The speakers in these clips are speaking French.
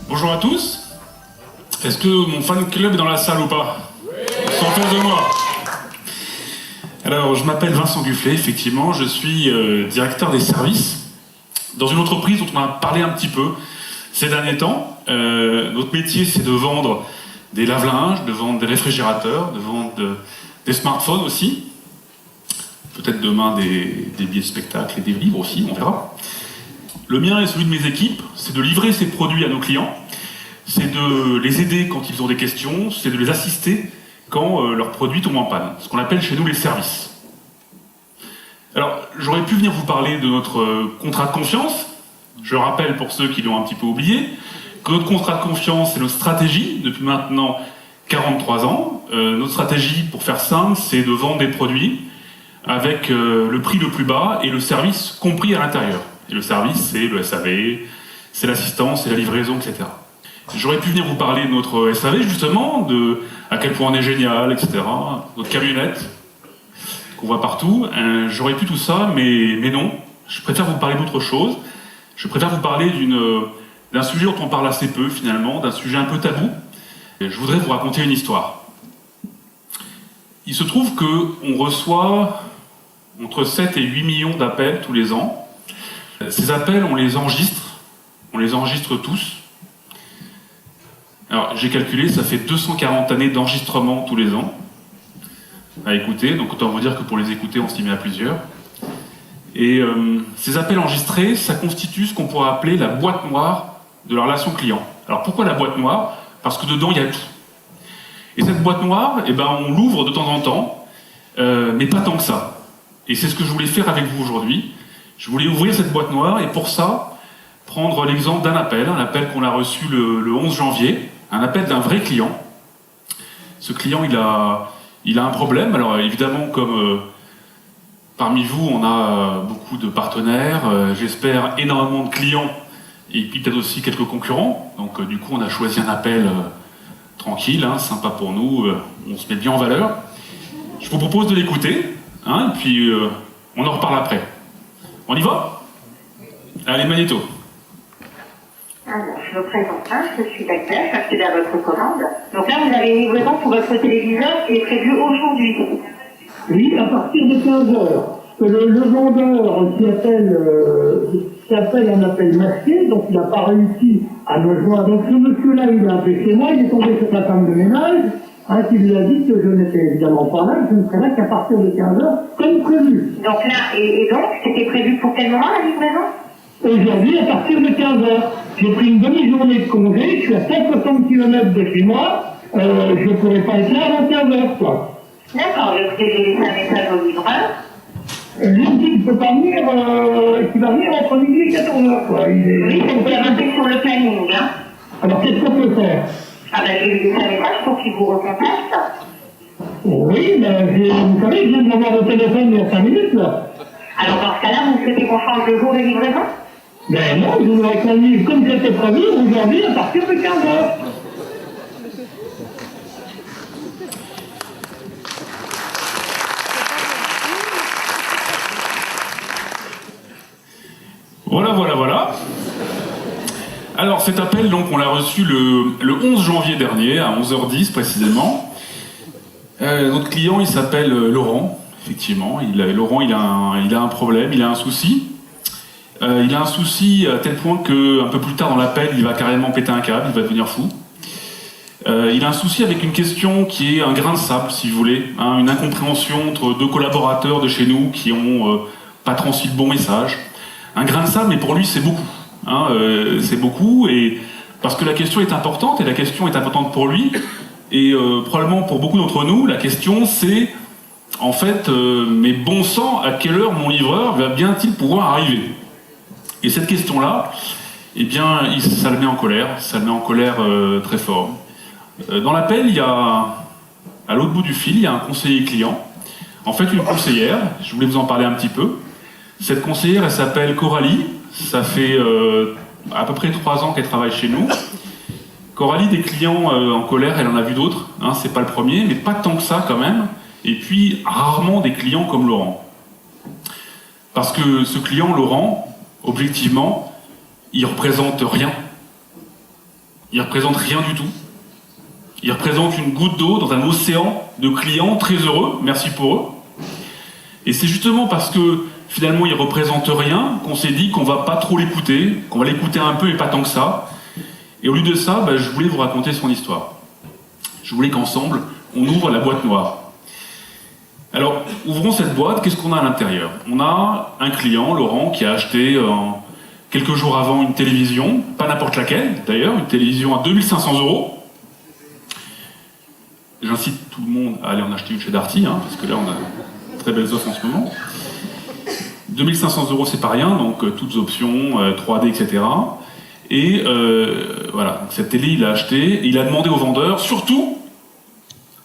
Bonjour à tous. Est-ce que mon fan club est dans la salle ou pas? Ils sont autour de moi. Alors, je m'appelle Vincent Gufflet, effectivement, je suis directeur des services dans une entreprise dont on a parlé un petit peu ces derniers temps. Notre métier, c'est de vendre des lave-linges, de vendre des réfrigérateurs, de vendre des smartphones aussi. Peut-être demain des billets de spectacle et des livres aussi, on verra. Le mien et celui de mes équipes, c'est de livrer ces produits à nos clients, c'est de les aider quand ils ont des questions, c'est de les assister quand leurs produits tombent en panne, ce qu'on appelle chez nous les services. Alors, j'aurais pu venir vous parler de notre contrat de confiance. Je rappelle pour ceux qui l'ont un petit peu oublié, que notre contrat de confiance, c'est notre stratégie depuis maintenant 43 ans. Notre stratégie, pour faire simple, c'est de vendre des produits avec le prix le plus bas et le service compris à l'intérieur. Et le service, c'est le SAV, c'est l'assistance, c'est la livraison, etc. J'aurais pu venir vous parler de notre SAV, justement, de à quel point on est génial, etc. Notre camionnette, qu'on voit partout. J'aurais pu tout ça, mais non. Je préfère vous parler d'autre chose. Je préfère vous parler d'un sujet dont on parle assez peu, finalement, d'un sujet un peu tabou. Et je voudrais vous raconter une histoire. Il se trouve qu'on reçoit entre 7 et 8 millions d'appels tous les ans. Ces appels, on les enregistre tous. Alors, j'ai calculé, ça fait 240 années d'enregistrement tous les ans à écouter, donc autant vous dire que pour les écouter, on s'y met à plusieurs. Et ces appels enregistrés, ça constitue ce qu'on pourrait appeler la boîte noire de la relation client. Alors pourquoi la boîte noire? Parce que dedans, il y a tout. Et cette boîte noire, eh ben, on l'ouvre de temps en temps, mais pas tant que ça. Et c'est ce que je voulais faire avec vous aujourd'hui. Je voulais ouvrir cette boîte noire, et pour ça, prendre l'exemple d'un appel, un appel qu'on a reçu le 11 janvier, un appel d'un vrai client. Ce client, il a un problème. Alors évidemment, comme parmi vous, on a beaucoup de partenaires, j'espère énormément de clients, et puis peut-être aussi quelques concurrents. Donc du coup, on a choisi un appel tranquille, hein, sympa pour nous, on se met bien en valeur. Je vous propose de l'écouter, hein, et puis on en reparle après. On y va? Allez, magnéto. Alors, je me présente, je suis Dagmar, j'accède à votre commande. Donc là, vous avez une livraison pour votre téléviseur qui est prévue aujourd'hui. Oui, à partir de 15h. Le vendeur qui appelle un appel masqué, donc il n'a pas réussi à me joindre. Donc ce monsieur-là, il est appelé chez moi, il est tombé sur la femme de ménage, qui lui a dit que je n'étais évidemment pas là, que je ne serais là qu'à partir de 15h, comme prévu. Donc là, et donc, c'était prévu pour quel moment la livraison? Aujourd'hui, à partir de 15h, j'ai pris une demi-journée de congé, je suis à 160 km de chez moi, je ne pourrais pas être là avant 15h, quoi. D'accord, j'ai laissé un message au livreur. Lui me dit qu'il ne peut pas venir, qu'il va venir entre midi et 14h, quoi. Oui, c'est bien noté sur le planning, hein. Alors, qu'est-ce qu'on peut faire? Ah ben, je vais lui laisser un message pour qu'il vous recontacte. Oui, mais vous savez, je viens de l'avoir au téléphone il y a 5 minutes, là. Alors, dans ce cas-là, vous souhaitez qu'on change de jour de livraison? Ben non, je vous l'aurais conduit comme c'était prévu, aujourd'hui, à partir de 15h. Voilà. Alors cet appel, donc, on l'a reçu le 11 janvier dernier, à 11h10 précisément. Notre client, il s'appelle Laurent, effectivement. Laurent, il a un problème, il a un souci. Il a un souci à tel point qu'un peu plus tard dans l'appel, il va carrément péter un câble, il va devenir fou. Il a un souci avec une question qui est un grain de sable, si vous voulez, hein, une incompréhension entre deux collaborateurs de chez nous qui ont pas transmis le bon message. Un grain de sable, mais pour lui, c'est beaucoup. Hein, c'est beaucoup, et parce que la question est importante, et la question est importante pour lui, et probablement pour beaucoup d'entre nous, la question c'est, en fait, mais bon sang, à quelle heure mon livreur va bien-il pouvoir arriver? Et cette question-là, eh bien, ça le met en colère, très fort. Dans l'appel, il y a, à l'autre bout du fil, il y a un conseiller client, en fait une conseillère, je voulais vous en parler un petit peu. Cette conseillère, elle s'appelle Coralie, ça fait à peu près 3 ans qu'elle travaille chez nous. Coralie, des clients en colère, elle en a vu d'autres, hein, c'est pas le premier, mais pas tant que ça quand même. et puis rarement des clients comme Laurent. Parce que ce client, Laurent, objectivement, il représente rien. Il représente rien du tout. Il représente une goutte d'eau dans un océan de clients très heureux, merci pour eux. Et c'est justement parce que finalement il représente rien qu'on s'est dit qu'on va pas trop l'écouter, qu'on va l'écouter un peu et pas tant que ça. Et au lieu de ça, je voulais vous raconter son histoire. Je voulais qu'ensemble, on ouvre la boîte noire. Alors, ouvrons cette boîte, qu'est-ce qu'on a à l'intérieur? On a un client, Laurent, qui a acheté quelques jours avant une télévision, pas n'importe laquelle d'ailleurs, une télévision à 2500 €. J'incite tout le monde à aller en acheter une chez Darty, parce que là on a de très belles offres en ce moment. 2500 € c'est pas rien, donc toutes options, 3D, etc. Et voilà, donc cette télé il l'a acheté, et il a demandé au vendeur, surtout,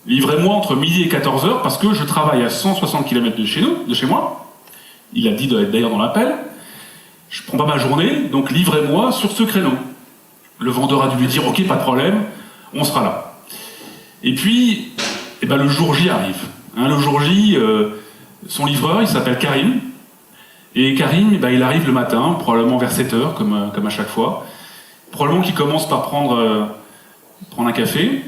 livrez-moi entre midi et 14h, parce que je travaille à 160 km de chez moi. Il a dit d'ailleurs dans l'appel, je prends pas ma journée, donc livrez-moi sur ce créneau. Le vendeur a dû lui dire, ok, pas de problème, on sera là. Et puis, le jour J arrive. Le jour J, son livreur, il s'appelle Karim. Et Karim, il arrive le matin, probablement vers 7h, comme à chaque fois. Probablement qu'il commence par prendre un café,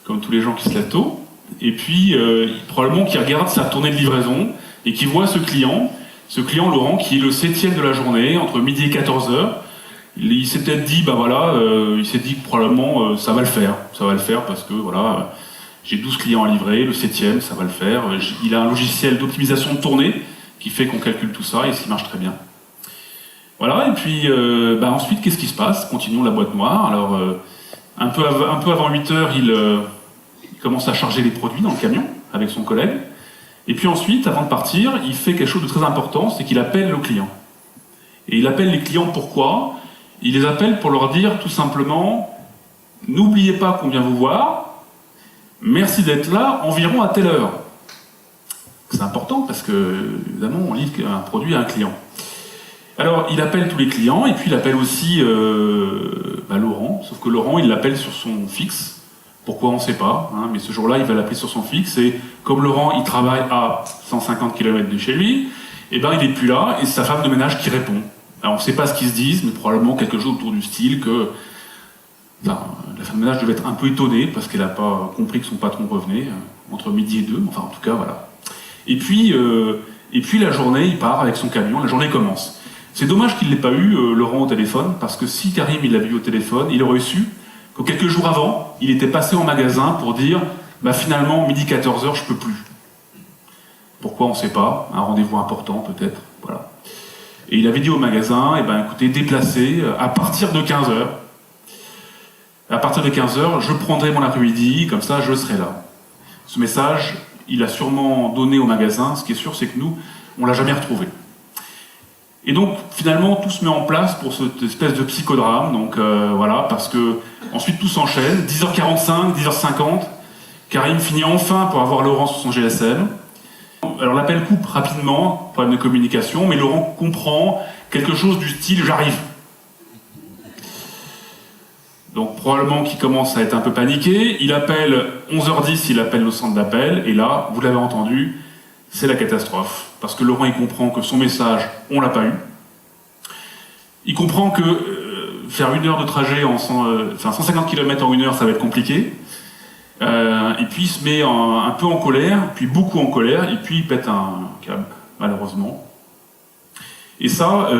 comme tous les gens qui se lèvent tôt. Et puis, probablement qu'il regarde sa tournée de livraison et qu'il voit ce client Laurent, qui est le 7e de la journée, entre midi et 14h. Il s'est peut-être dit, il s'est dit que probablement ça va le faire parce que voilà, j'ai 12 clients à livrer, le 7e, ça va le faire. Il a un logiciel d'optimisation de tournée qui fait qu'on calcule tout ça et ça marche très bien. Voilà, et puis ensuite, qu'est-ce qui se passe? Continuons la boîte noire. Alors, un peu avant 8h, il commence à charger les produits dans le camion avec son collègue. Et puis ensuite, avant de partir, il fait quelque chose de très important, c'est qu'il appelle le client. Et il appelle les clients pourquoi? Il les appelle pour leur dire tout simplement « N'oubliez pas qu'on vient vous voir, merci d'être là, environ à telle heure. » C'est important parce que, évidemment, on livre un produit à un client. Alors, il appelle tous les clients et puis il appelle aussi Laurent, sauf que Laurent, il l'appelle sur son fixe. Pourquoi, on ne sait pas, mais ce jour-là, il va l'appeler sur son fixe et comme Laurent, il travaille à 150 km de chez lui, il n'est plus là et c'est sa femme de ménage qui répond. Alors, on ne sait pas ce qu'ils se disent, mais probablement quelque chose autour du style que la femme de ménage devait être un peu étonnée parce qu'elle n'a pas compris que son patron revenait entre midi et 2, enfin en tout cas voilà. Et puis la journée, il part avec son camion, la journée commence. C'est dommage qu'il ne l'ait pas eu, Laurent, au téléphone, parce que si Karim il l'avait eu au téléphone, il aurait su que quelques jours avant, il était passé en magasin pour dire finalement, midi 14h, je peux plus. Pourquoi, on ne sait pas, un rendez-vous important peut-être, voilà. Et il avait dit au magasin, écoutez, déplacez à partir de 15h. À partir de 15h, je prendrai mon après-midi, comme ça je serai là. Ce message, il a sûrement donné au magasin, ce qui est sûr, c'est que nous, on ne l'a jamais retrouvé. Et donc, finalement, tout se met en place pour cette espèce de psychodrame, donc voilà, parce que ensuite tout s'enchaîne, 10h45, 10h50, Karim finit enfin pour avoir Laurent sur son GSM. Alors l'appel coupe rapidement, problème de communication, mais Laurent comprend quelque chose du style « j'arrive ». Donc probablement qu'il commence à être un peu paniqué, il appelle 11h10, il appelle le centre d'appel, et là, vous l'avez entendu, c'est la catastrophe. Parce que Laurent, il comprend que son message, on l'a pas eu. Il comprend que faire 1 heure de trajet, 150 km en 1 heure, ça va être compliqué. Et puis il se met un peu en colère, puis beaucoup en colère, et puis il pète un câble, malheureusement. Et ça,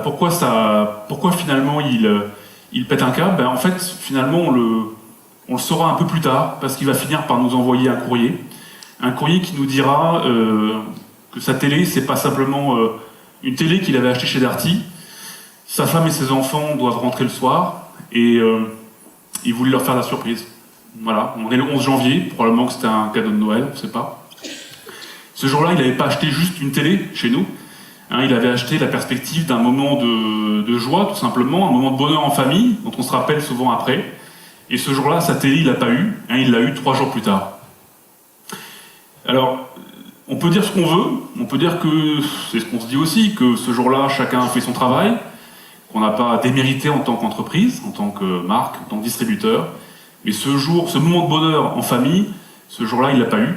pourquoi finalement il pète un câble? En fait, finalement, on le saura un peu plus tard, parce qu'il va finir par nous envoyer un courrier qui nous dira que sa télé, c'est pas simplement une télé qu'il avait achetée chez Darty. Sa femme et ses enfants doivent rentrer le soir, et il voulait leur faire la surprise. Voilà, on est le 11 janvier, probablement que c'était un cadeau de Noël, on ne sait pas. Ce jour-là, il n'avait pas acheté juste une télé chez nous, il avait acheté la perspective d'un moment de joie, tout simplement, un moment de bonheur en famille, dont on se rappelle souvent après. Et ce jour-là, sa télé, il l'a pas eu, il l'a eu 3 jours plus tard. Alors, on peut dire ce qu'on veut, on peut dire que, c'est ce qu'on se dit aussi, que ce jour-là, chacun a fait son travail, qu'on n'a pas démérité en tant qu'entreprise, en tant que marque, en tant que distributeur. Mais ce moment de bonheur en famille, ce jour-là, il l'a pas eu.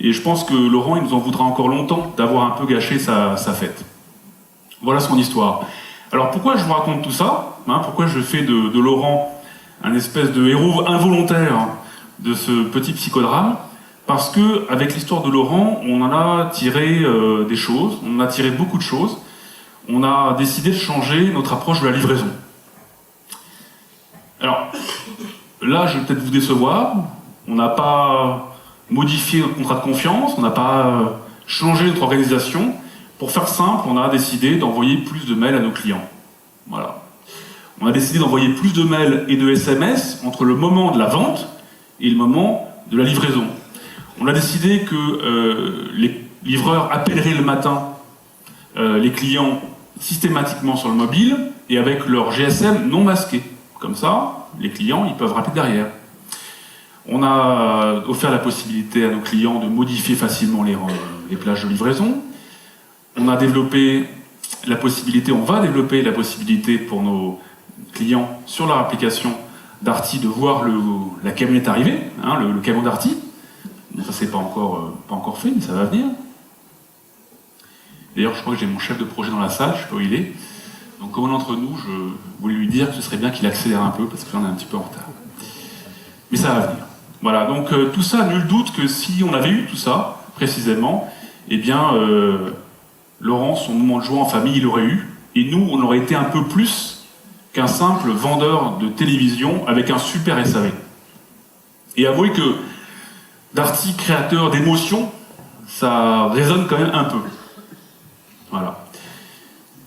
Et je pense que Laurent, il nous en voudra encore longtemps d'avoir un peu gâché sa fête. Voilà son histoire. Alors pourquoi je vous raconte tout ça, hein, pourquoi je fais de Laurent un espèce de héros involontaire de ce petit psychodrame? Parce que avec l'histoire de Laurent, on en a tiré des choses, on en a tiré beaucoup de choses. On a décidé de changer notre approche de la livraison. Alors, là, je vais peut-être vous décevoir. On n'a pas modifié notre contrat de confiance, on n'a pas changé notre organisation. Pour faire simple, on a décidé d'envoyer plus de mails à nos clients. Voilà. On a décidé d'envoyer plus de mails et de SMS entre le moment de la vente et le moment de la livraison. On a décidé que les livreurs appelleraient le matin les clients systématiquement sur le mobile et avec leur GSM non masqué. Comme ça, les clients, ils peuvent rappeler derrière. On a offert la possibilité à nos clients de modifier facilement les plages de livraison. On a développé la possibilité, on va développer la possibilité pour nos clients sur leur application Darty de voir la camionnette arriver, hein, le camion Darty. Bon, ça c'est pas encore fait, mais ça va venir. D'ailleurs, je crois que j'ai mon chef de projet dans la salle, je sais pas où il est. Donc comme d'entre nous, je voulais lui dire que ce serait bien qu'il accélère un peu, parce que là on est un petit peu en retard. Mais ça va venir. Voilà, donc tout ça, nul doute que si on avait eu tout ça, précisément, eh bien, Laurent, son moment de joie en famille, il l'aurait eu. Et nous, on aurait été un peu plus qu'un simple vendeur de télévision avec un super SAV. Et avouez que Darty, créateur d'émotions, ça résonne quand même un peu. Voilà.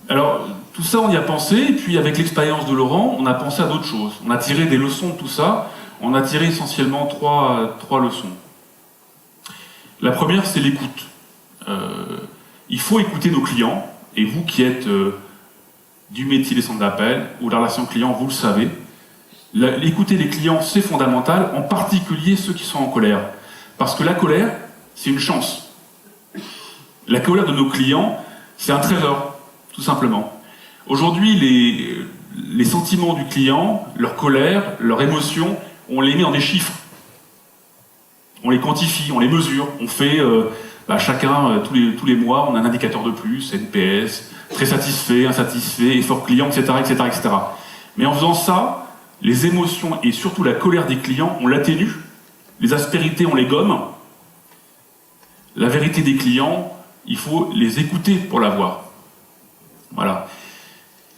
Alors, tout ça, on y a pensé, et puis avec l'expérience de Laurent, on a pensé à d'autres choses. On a tiré des leçons de tout ça. On a tiré essentiellement trois leçons. La première, c'est l'écoute. Il faut écouter nos clients, et vous qui êtes du métier des centres d'appel ou de la relation client, vous le savez. Écouter les clients, c'est fondamental, en particulier ceux qui sont en colère. Parce que la colère, c'est une chance. La colère de nos clients, c'est un trésor, tout simplement. Aujourd'hui, les sentiments du client, leur colère, leurs émotions, on les met dans des chiffres. On les quantifie, on les mesure. On fait, chacun, tous les mois, on a un indicateur de plus, NPS, très satisfait, insatisfait, effort client, etc., etc., etc. Mais en faisant ça, les émotions et surtout la colère des clients, on l'atténue. Les aspérités, on les gomme. La vérité des clients, il faut les écouter pour la voir. Voilà.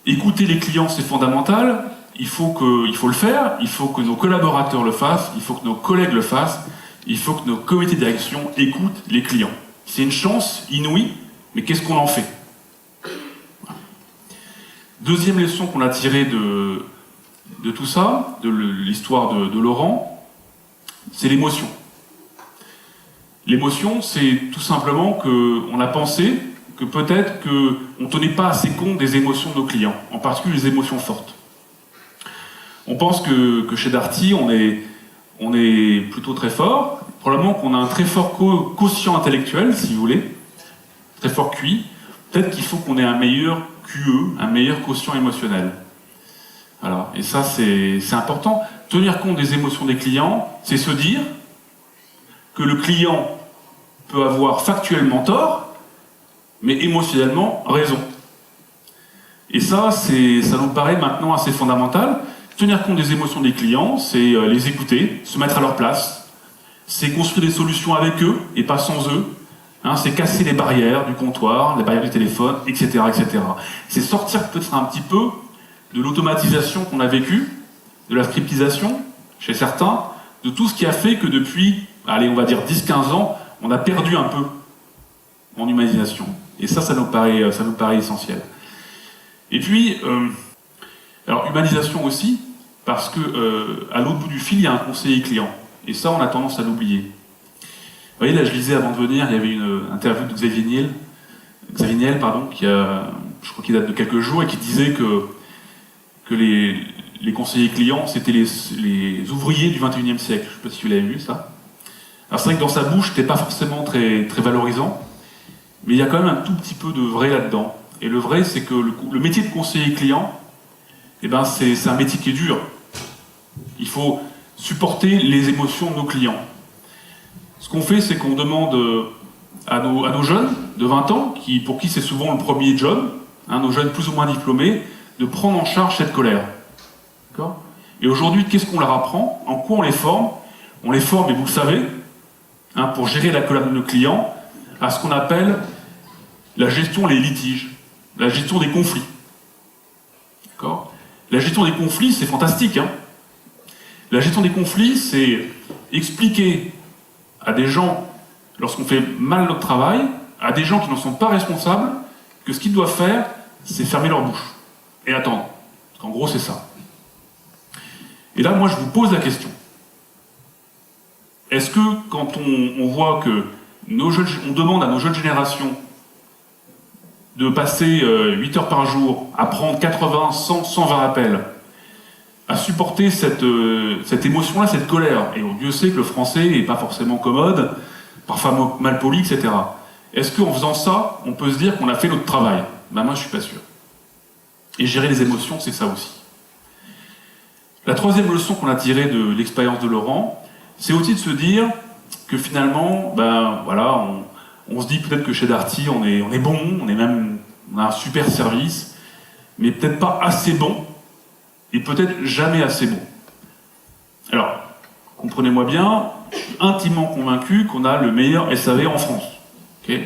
Écouter les clients, c'est fondamental. Il faut le faire. Il faut que nos collaborateurs le fassent. Il faut que nos collègues le fassent. Il faut que nos comités de direction écoutent les clients. C'est une chance inouïe, mais qu'est-ce qu'on en fait? Voilà. Deuxième leçon qu'on a tirée de tout ça, de l'histoire de Laurent, c'est l'émotion. L'émotion, c'est tout simplement qu'on a pensé que peut-être qu'on ne tenait pas assez compte des émotions de nos clients, en particulier les émotions fortes. On pense que chez Darty, on est plutôt très fort, probablement qu'on a un très fort quotient intellectuel, si vous voulez, très fort QI. Peut-être qu'il faut qu'on ait un meilleur QE, un meilleur quotient émotionnel. Voilà. Et ça, c'est important. Tenir compte des émotions des clients, c'est se dire que le client peut avoir factuellement tort, mais émotionnellement raison. Et ça nous paraît maintenant assez fondamental. Tenir compte des émotions des clients, c'est les écouter, se mettre à leur place, c'est construire des solutions avec eux et pas sans eux. Hein, c'est casser les barrières du comptoir, les barrières du téléphone, etc., etc. C'est sortir peut-être un petit peu de l'automatisation qu'on a vécue, de la scriptisation chez certains, de tout ce qui a fait que depuis, allez, on va dire 10-15 ans, on a perdu un peu en humanisation. Et ça nous paraît essentiel. Et puis, alors humanisation aussi, parce que à l'autre bout du fil, il y a un conseiller client. Et ça, on a tendance à l'oublier. Vous voyez, là, je lisais avant de venir, il y avait une interview de Xavier Niel, je crois qu'il date de quelques jours, et qui disait que les conseillers clients, c'était les ouvriers du 21e siècle. Je ne sais pas si vous l'avez vu, ça. Alors c'est vrai que dans sa bouche, c'était pas forcément très, très valorisant, mais il y a quand même un tout petit peu de vrai là-dedans. Et le vrai, c'est que le métier de conseiller client, eh ben, c'est un métier qui est dur. Il faut supporter les émotions de nos clients. Ce qu'on fait, c'est qu'on demande à nos jeunes de 20 ans, pour qui c'est souvent le premier job, hein, nos jeunes plus ou moins diplômés, de prendre en charge cette colère. D'accord ? Et aujourd'hui, qu'est-ce qu'on leur apprend? En quoi on les forme? On les forme, et vous le savez, hein, pour gérer la colère de nos clients, à ce qu'on appelle la gestion des litiges, la gestion des conflits. D'accord ? La gestion des conflits, c'est fantastique. Hein. La gestion des conflits, c'est expliquer à des gens, lorsqu'on fait mal notre travail, à des gens qui n'en sont pas responsables, que ce qu'ils doivent faire, c'est fermer leur bouche et attendre. Parce qu'en gros, c'est ça. Et là, moi, je vous pose la question. Est-ce que, quand on voit que on demande à nos jeunes générations de passer 8 heures par jour à prendre 80, 100, 120 appels, à supporter cette émotion-là, cette colère, et Dieu sait que le français n'est pas forcément commode, parfois mal poli, etc. Est-ce qu'en faisant ça, on peut se dire qu'on a fait notre travail? Ben moi, je suis pas sûr. Et gérer les émotions, c'est ça aussi. La troisième leçon qu'on a tirée de l'expérience de Laurent, c'est aussi de se dire que finalement, ben voilà, on se dit peut-être que chez Darty, on est bon, on a un super service, mais peut-être pas assez bon, et peut-être jamais assez bon. Alors, comprenez-moi bien, je suis intimement convaincu qu'on a le meilleur SAV en France. Ok ?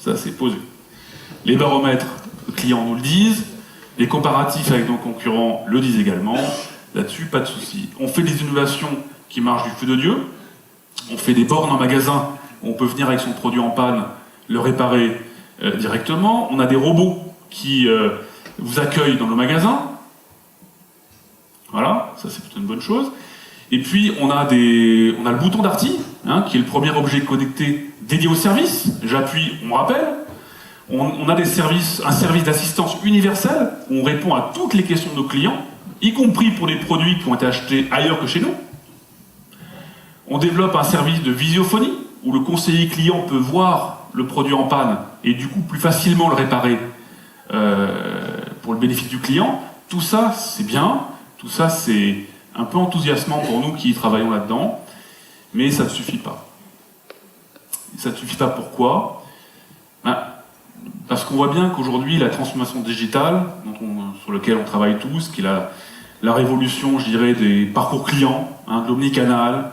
Ça, c'est posé. Les baromètres clients nous le disent, les comparatifs avec nos concurrents le disent également. Là-dessus, pas de souci. On fait des innovations qui marchent du feu de Dieu. On fait des bornes en magasin où on peut venir avec son produit en panne, le réparer directement. On a des robots qui vous accueillent dans nos magasins. Voilà, ça c'est plutôt une bonne chose. Et puis on a le bouton Darty, hein, qui est le premier objet connecté dédié au service. J'appuie, on me rappelle. On a un service d'assistance universelle où on répond à toutes les questions de nos clients, y compris pour des produits qui ont été achetés ailleurs que chez nous. On développe un service de visiophonie où le conseiller client peut voir le produit en panne et du coup plus facilement le réparer pour le bénéfice du client. Tout ça, c'est bien. Tout ça, c'est un peu enthousiasmant pour nous qui travaillons là-dedans. Mais ça ne suffit pas. Ça ne suffit pas pourquoi ? Parce qu'on voit bien qu'aujourd'hui, la transformation digitale, sur laquelle on travaille tous, qui est la révolution, je dirais, des parcours clients, hein, de l'omnicanal,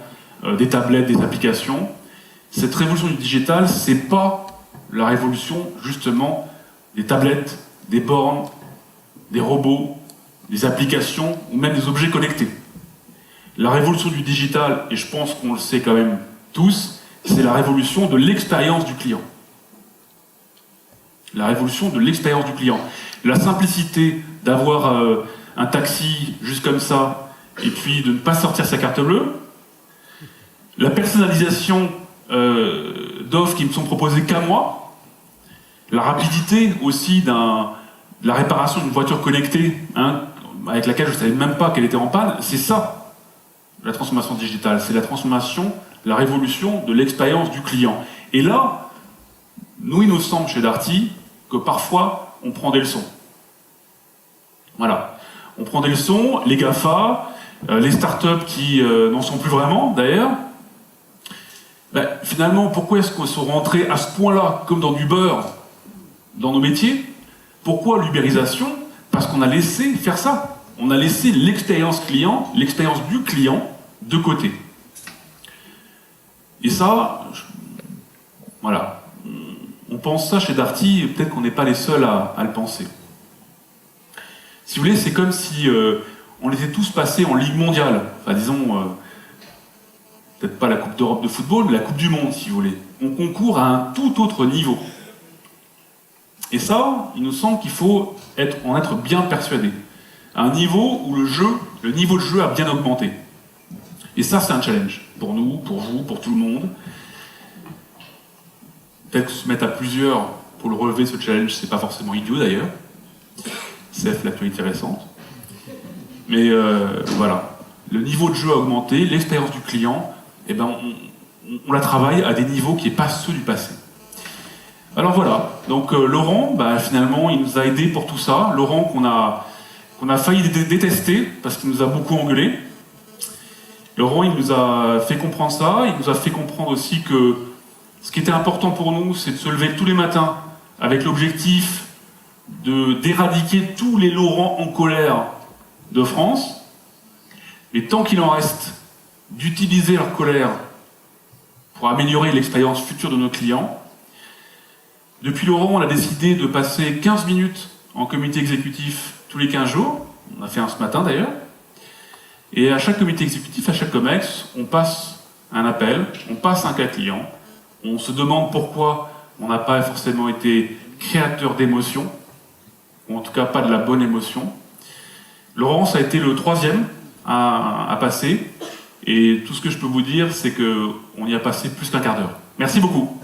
des tablettes, des applications, cette révolution du digital, c'est pas la révolution, justement, des tablettes, des bornes, des robots, des applications, ou même des objets connectés. La révolution du digital, et je pense qu'on le sait quand même tous, c'est la révolution de l'expérience du client. La révolution de l'expérience du client. La simplicité d'avoir un taxi juste comme ça, et puis de ne pas sortir sa carte bleue. La personnalisation d'offres qui me sont proposées qu'à moi. La rapidité aussi de la réparation d'une voiture connectée, hein, avec laquelle je ne savais même pas qu'elle était en panne. C'est ça, la transformation digitale. C'est la transformation, la révolution de l'expérience du client. Et là, nous, il nous semble chez Darty que parfois, on prend des leçons. Voilà. On prend des leçons, les GAFA, les startups qui n'en sont plus vraiment, d'ailleurs. Ben, finalement, pourquoi est-ce qu'on sont rentrés à ce point-là, comme dans du beurre, dans nos métiers? Pourquoi l'ubérisation? Parce qu'on a laissé faire ça. On a laissé l'expérience client, l'expérience du client, de côté. Et ça, voilà. On pense ça chez Darty, et peut-être qu'on n'est pas les seuls à le penser. Si vous voulez, c'est comme si on était tous passés en Ligue mondiale. Enfin, disons, peut-être pas la Coupe d'Europe de football, mais la Coupe du Monde, si vous voulez. On concourt à un tout autre niveau. Et ça, il nous semble qu'il faut en être bien persuadé. À un niveau où le niveau de jeu a bien augmenté. Et ça, c'est un challenge. Pour nous, pour vous, pour tout le monde. Peut-être que se mettre à plusieurs pour le relever, ce challenge, c'est pas forcément idiot d'ailleurs. C'est l'actualité récente. Mais voilà. Le niveau de jeu a augmenté, l'expérience du client, eh ben, on la travaille à des niveaux qui n'est pas ceux du passé. Alors voilà. Donc Laurent, bah, finalement, il nous a aidés pour tout ça. Laurent qu'on a failli détester parce qu'il nous a beaucoup engueulé. Laurent, il nous a fait comprendre ça, il nous a fait comprendre aussi que ce qui était important pour nous, c'est de se lever tous les matins avec l'objectif d'éradiquer tous les Laurents en colère de France, mais tant qu'il en reste, d'utiliser leur colère pour améliorer l'expérience future de nos clients. Depuis Laurent, on a décidé de passer 15 minutes en comité exécutif tous les 15 jours. On a fait un ce matin d'ailleurs. Et à chaque comité exécutif, à chaque COMEX, on passe un appel, on passe un cas client, on se demande pourquoi on n'a pas forcément été créateur d'émotion, ou en tout cas pas de la bonne émotion. Laurent, ça a été le 3e à passer, et tout ce que je peux vous dire, c'est qu'on y a passé plus d'1 quart d'heure. Merci beaucoup.